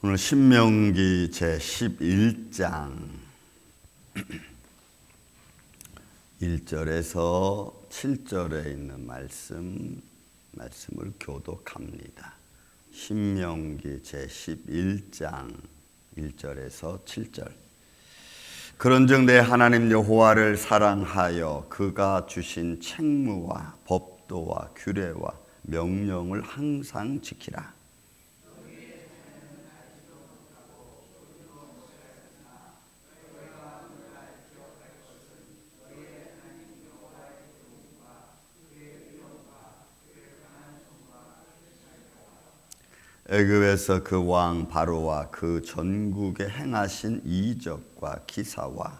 오늘 신명기 제11장 1절에서 7절에 있는 말씀을 교독합니다. 신명기 제11장 1절에서 7절. 그런즉 내 하나님 여호와를 사랑하여 그가 주신 책무와 법도와 규례와 명령을 항상 지키라. 애굽에서 그 왕 바로와 그 전국에 행하신 이적과 기사와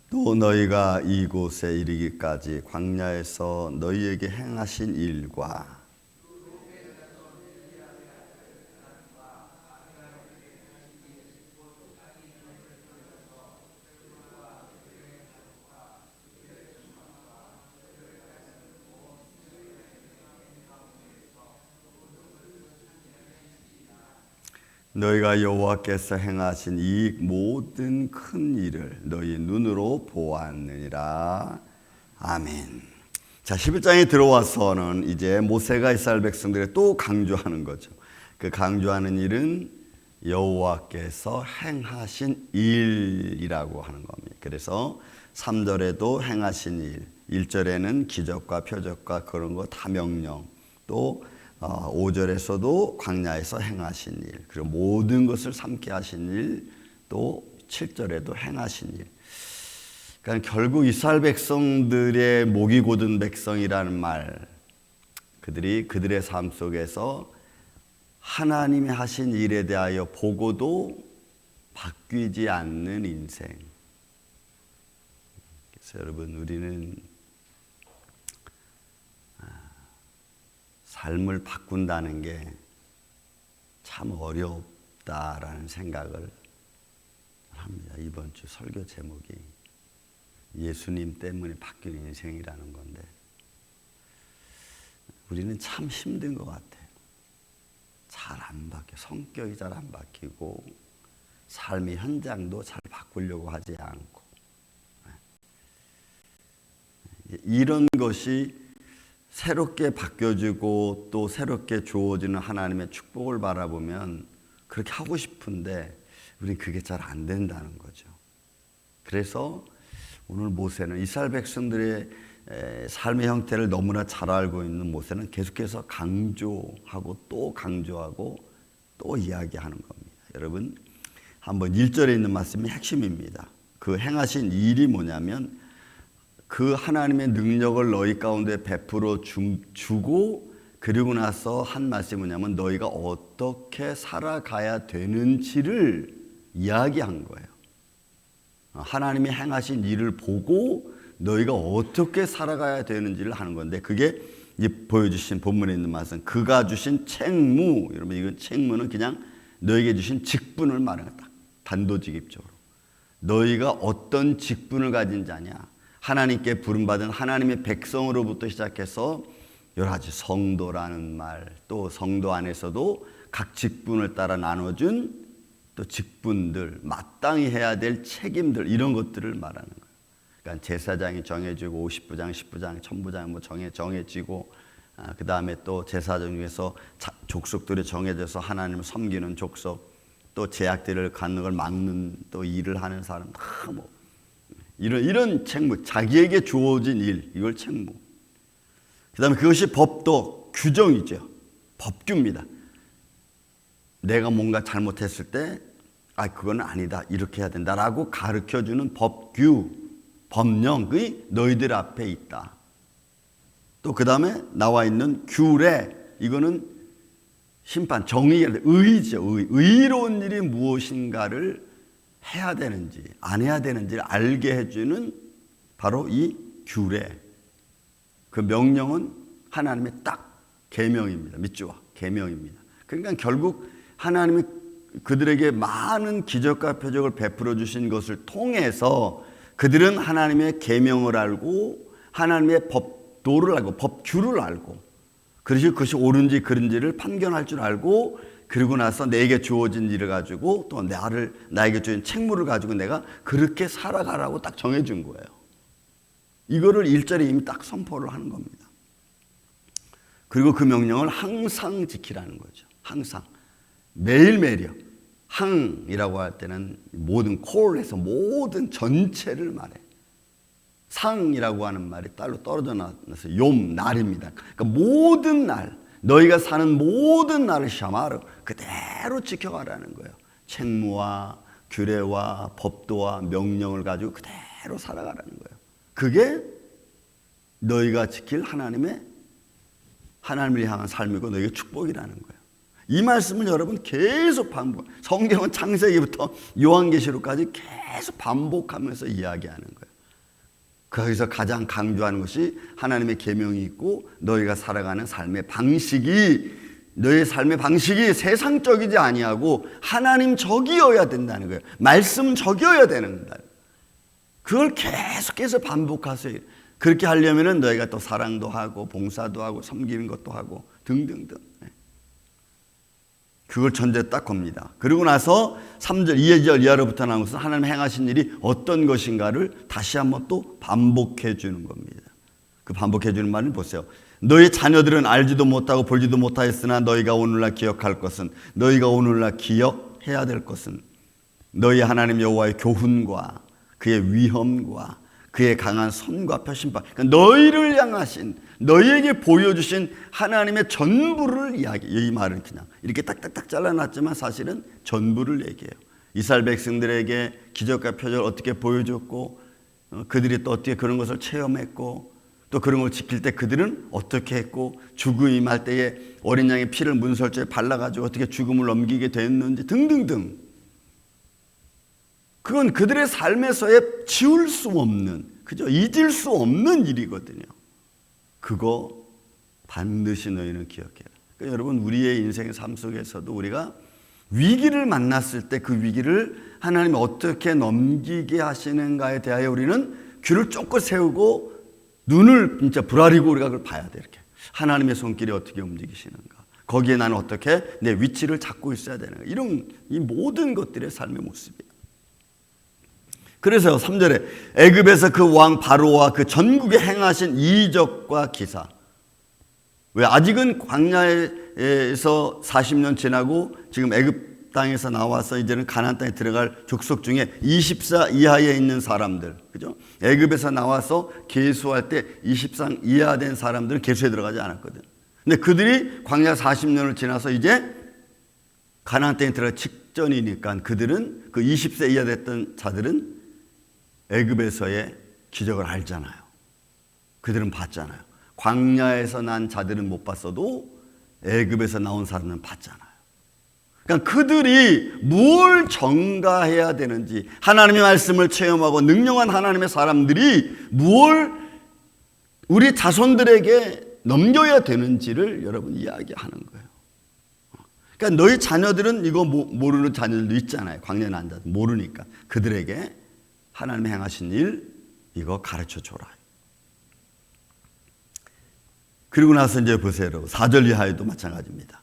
또 너희가 이곳에 이르기까지 광야에서 너희에게 행하신 일과 너희가 여호와께서 행하신 이 모든 큰 일을 너희 눈으로 보았느니라. 아멘. 자, 11장에 들어와서는 이제 모세가 이스라엘 백성들에 또 강조하는 거죠. 그 강조하는 일은 여호와께서 행하신 일이라고 하는 겁니다. 그래서 3절에도 행하신 일, 1절에는 기적과 표적과 그런 거 다 명령, 또 5절에서도 광야에서 행하신 일, 그리고 모든 것을 삼게 하신 일, 또 7절에도 행하신 일. 그러니까 결국 이스라엘 백성들의 목이 곧은 백성이라는 말, 그들의 삶 속에서 하나님이 하신 일에 대하여 보고도 바뀌지 않는 인생. 그래서 여러분, 우리는 삶을 바꾼다는 게 참 어렵다라는 생각을 합니다. 이번 주 설교 제목이 예수님 때문에 바뀐 인생이라는 건데, 우리는 참 힘든 것 같아요. 잘 안 바뀌어, 성격이 잘 안 바뀌고 삶의 현장도 잘 바꾸려고 하지 않고, 이런 것이 새롭게 바뀌어지고 또 새롭게 주어지는 하나님의 축복을 바라보면 그렇게 하고 싶은데 우리는 그게 잘 안 된다는 거죠. 그래서 오늘 모세는 이스라엘 백성들의 삶의 형태를 너무나 잘 알고 있는 모세는 계속해서 강조하고 또 강조하고 또 이야기하는 겁니다. 여러분, 한번 1절에 있는 말씀이 핵심입니다. 그 행하신 일이 뭐냐면 그 하나님의 능력을 너희 가운데 베풀어 주고, 그리고 나서 한 말씀이 뭐냐면 너희가 어떻게 살아가야 되는지를 이야기한 거예요. 하나님이 행하신 일을 보고 너희가 어떻게 살아가야 되는지를 하는 건데, 그게 보여주신 본문에 있는 말씀, 그가 주신 책무. 여러분, 이건 책무는 그냥 너에게 주신 직분을 말하는 거다. 단도직입적으로 너희가 어떤 직분을 가진 자냐, 하나님께 부름받은 하나님의 백성으로부터 시작해서 여러 가지 성도라는 말, 또 성도 안에서도 각 직분을 따라 나눠준 또 직분들, 마땅히 해야 될 책임들, 이런 것들을 말하는 거예요. 그러니까 제사장이 정해지고 50부장, 10부장, 1000부장 뭐 정해지고, 그 다음에 또 제사장 중에서 족속들이 정해져서 하나님을 섬기는 족속, 또 제약들을 갖는 걸 막는 또 일을 하는 사람, 다 뭐 이런 책무, 자기에게 주어진 일, 이걸 책무. 그 다음에 그것이 법도, 규정이죠. 법규입니다. 내가 뭔가 잘못했을 때, 그건 아니다, 이렇게 해야 된다라고 가르쳐주는 법규, 법령이 너희들 앞에 있다. 또 그 다음에 나와 있는 규례, 이거는 심판, 정의가, 의죠. 의로운 일이 무엇인가를 해야 되는지 안 해야 되는지를 알게 해주는 바로 이 규례. 그 명령은 하나님의 딱 계명입니다. 밑줄와 계명입니다. 그러니까 결국 하나님이 그들에게 많은 기적과 표적을 베풀어 주신 것을 통해서 그들은 하나님의 계명을 알고 하나님의 법도를 알고 법규를 알고 그것이 옳은지 그른지를 판견할 줄 알고 그리고 나서 내게 주어진 일을 가지고 또 나에게 주어진 책무를 가지고 내가 그렇게 살아가라고 딱 정해준 거예요. 이거를 1절에 이미 딱 선포를 하는 겁니다. 그리고 그 명령을 항상 지키라는 거죠. 항상. 매일매일이요. 항이라고 할 때는 모든 콜에서 모든 전체를 말해. 상이라고 하는 말이 딸로 떨어져 나서 욤, 날입니다. 그러니까 모든 날, 너희가 사는 모든 날을 샤마르 그대로 지켜가라는 거예요. 책무와 규례와 법도와 명령을 가지고 그대로 살아가라는 거예요. 그게 너희가 지킬 하나님을 향한 삶이고 너희의 축복이라는 거예요. 이 말씀을 여러분 계속 반복, 성경은 창세기부터 요한계시록까지 계속 반복하면서 이야기하는 거예요. 거기서 가장 강조하는 것이 하나님의 계명이 있고 너희가 살아가는 삶의 방식이 너의 삶의 방식이 세상적이지 아니하고 하나님적이어야 된다는 거예요. 말씀적이어야 된다. 그걸 계속해서 반복하세요. 그렇게 하려면 너희가 또 사랑도 하고 봉사도 하고 섬기는 것도 하고 등등등. 그걸 전제 딱 겁니다. 그리고 나서 3절, 2절 이하로부터 나온 것은 하나님 행하신 일이 어떤 것인가를 다시 한번 또 반복해 주는 겁니다. 그 반복해 주는 말은 보세요. 너희 자녀들은 알지도 못하고 볼지도 못하였으나 너희가 오늘날 기억할 것은 너희가 오늘날 기억해야 될 것은 너희 하나님 여호와의 교훈과 그의 위엄과 그의 강한 손과 표심바 그러니까 너희를 향하신 너희에게 보여주신 하나님의 전부를 이 말은 그냥 이렇게 딱딱딱 잘라놨지만 사실은 전부를 얘기해요. 이스라엘 백성들에게 기적과 표적을 어떻게 보여줬고 그들이 또 어떻게 그런 것을 체험했고 또 그런 걸 지킬 때 그들은 어떻게 했고 죽음이 임할 때에 어린 양의 피를 문설주에 발라가지고 어떻게 죽음을 넘기게 됐는지 등등등. 그건 그들의 삶에서의 지울 수 없는, 그죠? 잊을 수 없는 일이거든요. 그거 반드시 너희는 기억해라. 그러니까 여러분 우리의 인생의 삶 속에서도 우리가 위기를 만났을 때 그 위기를 하나님이 어떻게 넘기게 하시는가에 대하여 우리는 귀를 쫑긋 세우고 눈을 진짜 부라리고 우리가 그걸 봐야 돼. 이렇게 하나님의 손길이 어떻게 움직이시는가, 거기에 나는 어떻게 내 위치를 잡고 있어야 되는가, 이런 이 모든 것들의 삶의 모습이에요. 그래서 3절에 애굽에서 그 왕 바로와 그 전국에 행하신 이적과 기사. 왜 아직은 광야에서 40년 지나고 지금 애굽 땅에서 나와서 이제는 가나안 땅에 들어갈 족속 중에 20살 이하에 있는 사람들, 그죠? 애굽에서 나와서 계수할 때 20살 이하 된 사람들은 계수에 들어가지 않았거든. 근데 그들이 광야 40년을 지나서 이제 가나안 땅에 들어갈 직전이니까 그들은 그 20세 이하 됐던 자들은 애굽에서의 기적을 알잖아요. 그들은 봤잖아요. 광야에서 난 자들은 못 봤어도 애굽에서 나온 사람은 봤잖아요. 그러니까 그들이 뭘 전가해야 되는지, 하나님의 말씀을 체험하고 능력한 하나님의 사람들이 뭘 우리 자손들에게 넘겨야 되는지를 여러분 이야기하는 거예요. 그러니까 너희 자녀들은 이거 모르는 자녀들도 있잖아요. 광야에 난 자들 모르니까 그들에게 하나님의 행하신 일 이거 가르쳐 줘라. 그리고 나서 이제 보세요. 4절 이하에도 마찬가지입니다.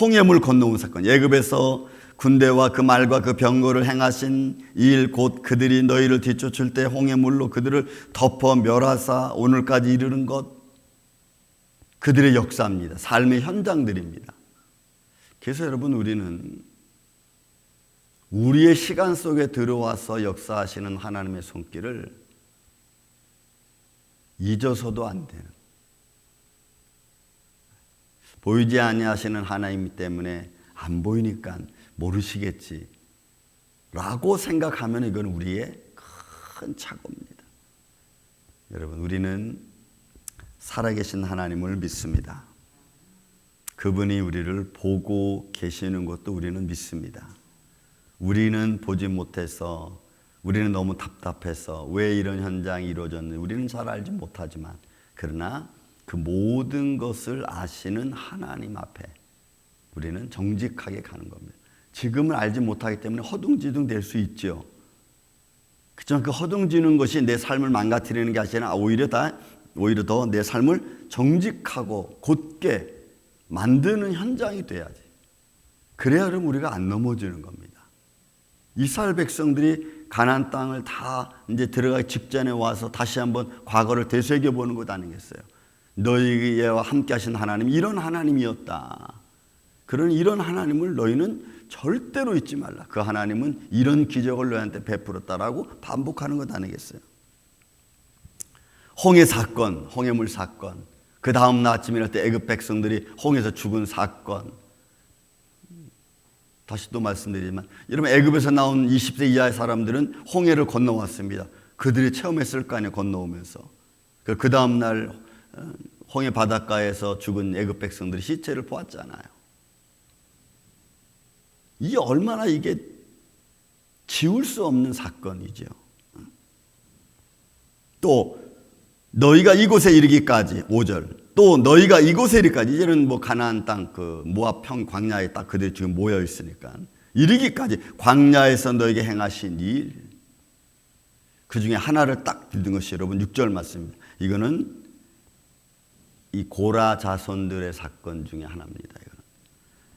홍해물 건너온 사건. 애굽에서 군대와 그 말과 그 병거를 행하신 일 곧 그들이 너희를 뒤쫓을 때 홍해물로 그들을 덮어 멸하사 오늘까지 이르는 것. 그들의 역사입니다. 삶의 현장들입니다. 그래서 여러분 우리는 우리의 시간 속에 들어와서 역사하시는 하나님의 손길을 잊어서도 안 되는, 보이지 아니하시는 하나님 때문에 안 보이니까 모르시겠지 라고 생각하면 이건 우리의 큰 착오입니다. 여러분 우리는 살아계신 하나님을 믿습니다. 그분이 우리를 보고 계시는 것도 우리는 믿습니다. 우리는 보지 못해서, 우리는 너무 답답해서 왜 이런 현장이 이루어졌는지 우리는 잘 알지 못하지만, 그러나 그 모든 것을 아시는 하나님 앞에 우리는 정직하게 가는 겁니다. 지금은 알지 못하기 때문에 허둥지둥 될 수 있죠. 그렇지만 그 허둥지는 것이 내 삶을 망가뜨리는 게 아니라 오히려 더 내 삶을 정직하고 곧게 만드는 현장이 돼야지. 그래야 그럼 우리가 안 넘어지는 겁니다. 이스라엘 백성들이 가나안 땅을 다 이제 들어가기 직전에 와서 다시 한번 과거를 되새겨 보는 것 아니겠어요? 너희와 함께 하신 하나님 이런 하나님이었다. 그런 이런 하나님을 너희는 절대로 잊지 말라. 그 하나님은 이런 기적을 너희한테 베풀었다라고 반복하는 것 아니겠어요? 홍해 사건, 홍해물 사건, 그 다음 날 아침에 일어날 때 애굽 백성들이 홍해에서 죽은 사건. 다시 또 말씀드리지만 여러분 애굽에서 나온 20세 이하의 사람들은 홍해를 건너왔습니다. 그들이 체험했을 거 아니에요. 건너오면서. 그 다음 날 홍해 바닷가에서 죽은 애굽 백성들이 시체를 보았잖아요. 이게 얼마나 이게 지울 수 없는 사건이죠. 또 너희가 이곳에 이르기까지 5절 또 너희가 이곳에 이르기까지 이제는 뭐 가나안 땅 그 모압 평 광야에 딱 그들이 지금 모여 있으니까 이르기까지 광야에서 너에게 행하신 일 그 중에 하나를 딱 들은 것이 여러분 6절 말씀입니다. 이거는 이 고라 자손들의 사건 중에 하나입니다. 이거는.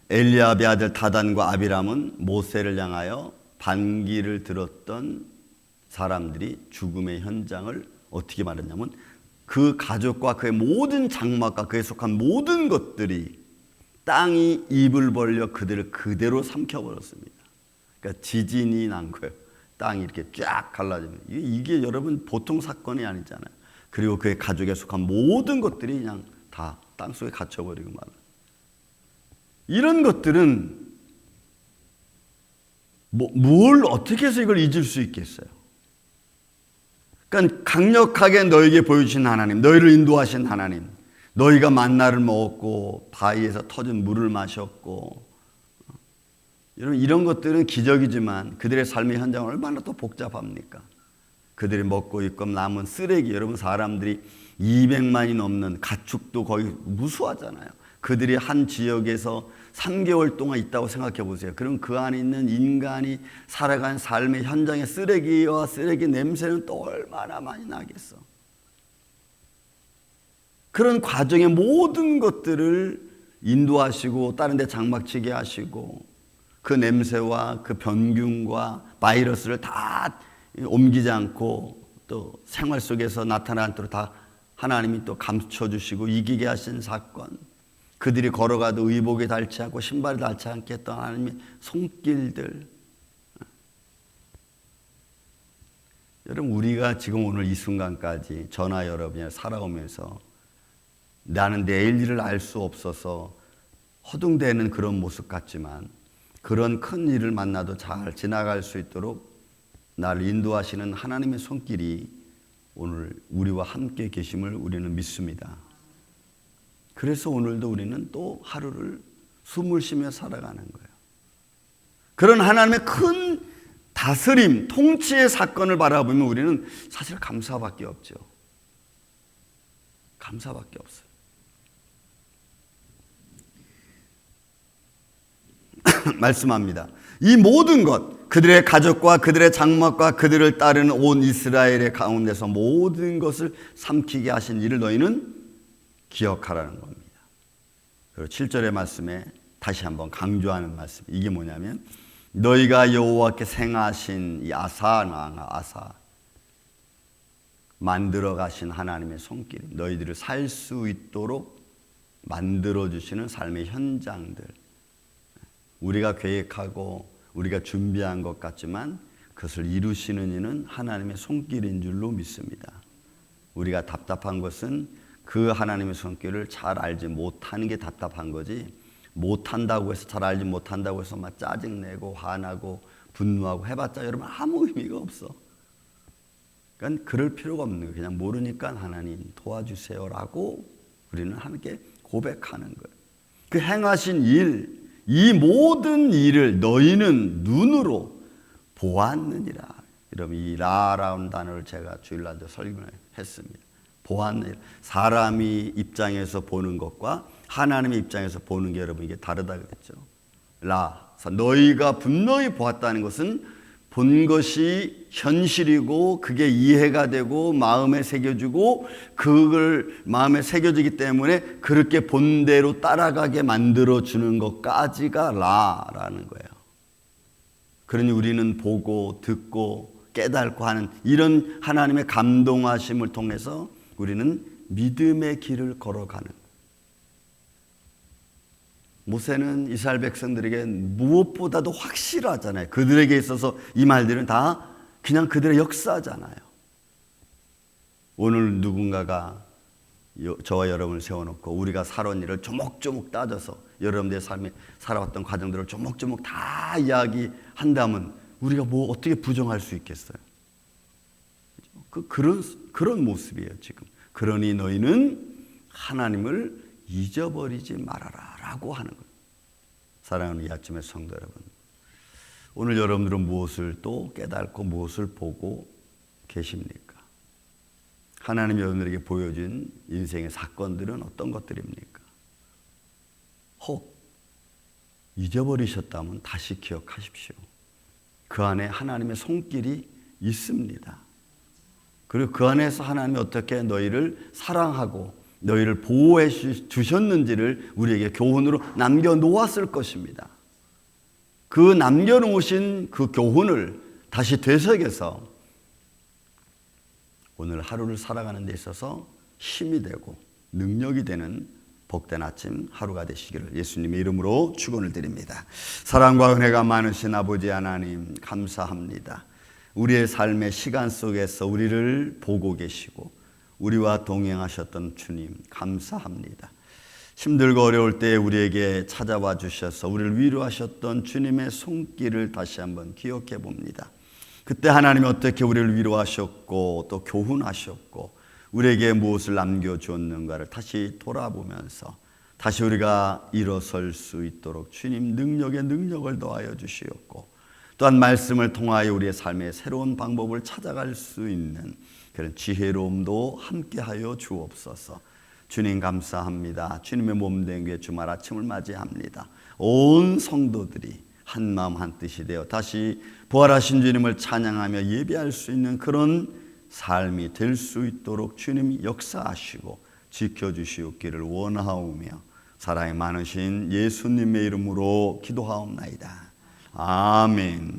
엘리압의 아들 다단과 아비람은 모세를 향하여 반기를 들었던 사람들이 죽음의 현장을 어떻게 말했냐면 그 가족과 그의 모든 장막과 그에 속한 모든 것들이 땅이 입을 벌려 그들을 그대로 삼켜버렸습니다. 그러니까 지진이 난 거예요. 땅이 이렇게 쫙 갈라지면 이게 여러분 보통 사건이 아니잖아요. 그리고 그의 가족에 속한 모든 것들이 그냥 다 땅속에 갇혀버리고 말아요. 이런 것들은 뭘 어떻게 해서 이걸 잊을 수 있겠어요? 그러니까 강력하게 너에게 보여주신 하나님, 너희를 인도하신 하나님, 너희가 만나를 먹었고 바위에서 터진 물을 마셨고 여러분 이런 것들은 기적이지만 그들의 삶의 현장은 얼마나 또 복잡합니까? 그들이 먹고 입고 남은 쓰레기, 여러분 사람들이 200만이 넘는 가축도 거의 무수하잖아요. 그들이 한 지역에서 3개월 동안 있다고 생각해 보세요. 그럼 그 안에 있는 인간이 살아가는 삶의 현장의 쓰레기와 쓰레기 냄새는 또 얼마나 많이 나겠어. 그런 과정의 모든 것들을 인도하시고 다른 데 장막치게 하시고 그 냄새와 그 병균과 바이러스를 다 옮기지 않고 또 생활 속에서 나타나는 대로 다 하나님이 또 감춰주시고 이기게 하신 사건, 그들이 걸어가도 의복에 닳지 않고 신발에 닳지 않게 했던 하나님의 손길들. 여러분 우리가 지금 오늘 이 순간까지 저나 여러분이 살아오면서 나는 내일 일을 알 수 없어서 허둥대는 그런 모습 같지만 그런 큰 일을 만나도 잘 지나갈 수 있도록 나를 인도하시는 하나님의 손길이 오늘 우리와 함께 계심을 우리는 믿습니다. 그래서 오늘도 우리는 또 하루를 숨을 쉬며 살아가는 거예요. 그런 하나님의 큰 다스림, 통치의 사건을 바라보면 우리는 사실 감사밖에 없죠. 감사밖에 없어요. 말씀합니다. 이 모든 것, 그들의 가족과 그들의 장막과 그들을 따르는 온 이스라엘의 가운데서 모든 것을 삼키게 하신 일을 너희는 기억하라는 겁니다. 그리고 7절의 말씀에 다시 한번 강조하는 말씀. 이게 뭐냐면 너희가 여호와께 행하신 이 아사 만들어 가신 하나님의 손길, 너희들을 살 수 있도록 만들어 주시는 삶의 현장들. 우리가 계획하고 우리가 준비한 것 같지만 그것을 이루시는 이는 하나님의 손길인 줄로 믿습니다. 우리가 답답한 것은 그 하나님의 손길을 잘 알지 못하는 게 답답한 거지, 못한다고 해서 잘 알지 못한다고 해서 막 짜증내고 화나고 분노하고 해봤자 여러분 아무 의미가 없어. 그러니까 그럴 필요가 없는 거예요. 그냥 모르니까 하나님 도와주세요라고 우리는 함께 고백하는 거예요. 그 행하신 일, 이 모든 일을 너희는 눈으로 보았느니라. 여러분 이 라라는 단어를 제가 주일날도 설명을 했습니다. 보았느니라. 사람이 입장에서 보는 것과 하나님의 입장에서 보는 게 여러분 이게 다르다 그랬죠. 라, 너희가 분명히 보았다는 것은 본 것이 현실이고 그게 이해가 되고 마음에 새겨지고 그걸 마음에 새겨지기 때문에 그렇게 본 대로 따라가게 만들어주는 것까지가 라라는 거예요. 그러니 우리는 보고 듣고 깨닫고 하는 이런 하나님의 감동하심을 통해서 우리는 믿음의 길을 걸어가는. 모세는 이스라엘 백성들에게 무엇보다도 확실하잖아요. 그들에게 있어서 이 말들은 다 그냥 그들의 역사잖아요. 오늘 누군가가 저와 여러분을 세워놓고 우리가 살아온 일을 조목조목 따져서 여러분들의 삶에 살아왔던 과정들을 조목조목 다 이야기한다면 우리가 뭐 어떻게 부정할 수 있겠어요? 그런 모습이에요 지금. 그러니 너희는 하나님을 잊어버리지 말아라 라고 하는 거예요. 사랑하는 이 아침의 성도 여러분, 오늘 여러분들은 무엇을 또 깨닫고 무엇을 보고 계십니까? 하나님이 여러분들에게 보여준 인생의 사건들은 어떤 것들입니까? 혹 잊어버리셨다면 다시 기억하십시오. 그 안에 하나님의 손길이 있습니다. 그리고 그 안에서 하나님이 어떻게 너희를 사랑하고 너희를 보호해 주셨는지를 우리에게 교훈으로 남겨놓았을 것입니다. 그 남겨놓으신 그 교훈을 다시 되새겨서 오늘 하루를 살아가는 데 있어서 힘이 되고 능력이 되는 복된 아침 하루가 되시기를 예수님의 이름으로 축원을 드립니다. 사랑과 은혜가 많으신 아버지 하나님 감사합니다. 우리의 삶의 시간 속에서 우리를 보고 계시고 우리와 동행하셨던 주님 감사합니다. 힘들고 어려울 때 우리에게 찾아와 주셔서 우리를 위로하셨던 주님의 손길을 다시 한번 기억해 봅니다. 그때 하나님이 어떻게 우리를 위로하셨고 또 교훈하셨고 우리에게 무엇을 남겨주었는가를 다시 돌아보면서 다시 우리가 일어설 수 있도록 주님 능력에 능력을 더하여 주시었고 또한 말씀을 통하여 우리의 삶의 새로운 방법을 찾아갈 수 있는 그런 지혜로움도 함께하여 주옵소서. 주님 감사합니다. 주님의 몸된 교회 주말 아침을 맞이합니다. 온 성도들이 한 마음 한 뜻이 되어 다시 부활하신 주님을 찬양하며 예배할 수 있는 그런 삶이 될 수 있도록 주님이 역사하시고 지켜주시옵기를 원하오며 사랑이 많으신 예수님의 이름으로 기도하옵나이다. 아멘.